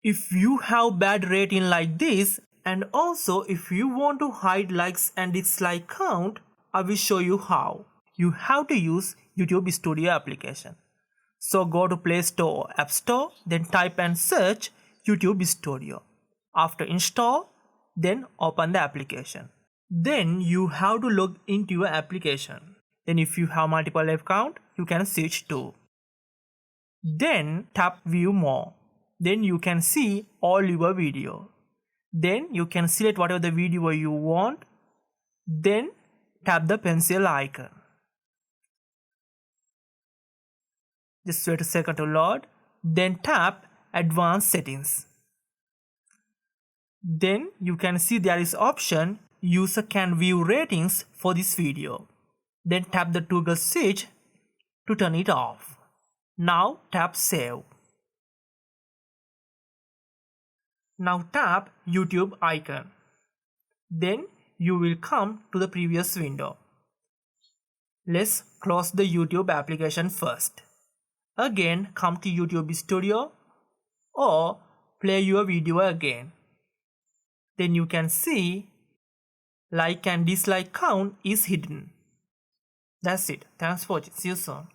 If you have bad rating like this, and also if you want to hide likes and dislike count, I will show you how. You have to use YouTube Studio application. So go to Play Store or App Store, then type and search YouTube Studio. After install, then open the application. Then you have to log into your application. Then if you have multiple account, you can switch to. Then tap view more. Then you can see all your video. Then you can select whatever the video you want. Then tap the pencil icon. Just wait a second to load. Then tap advanced settings. Then you can see there is option user can view ratings for this video. Then tap the toggle switch to turn it off. Now tap save. Now tap YouTube icon. Then you will come to the previous window. Let's close the YouTube application first. Again come to YouTube Studio or play your video again. Then you can see like and dislike count is hidden. That's it. Thanks for watching. See you soon.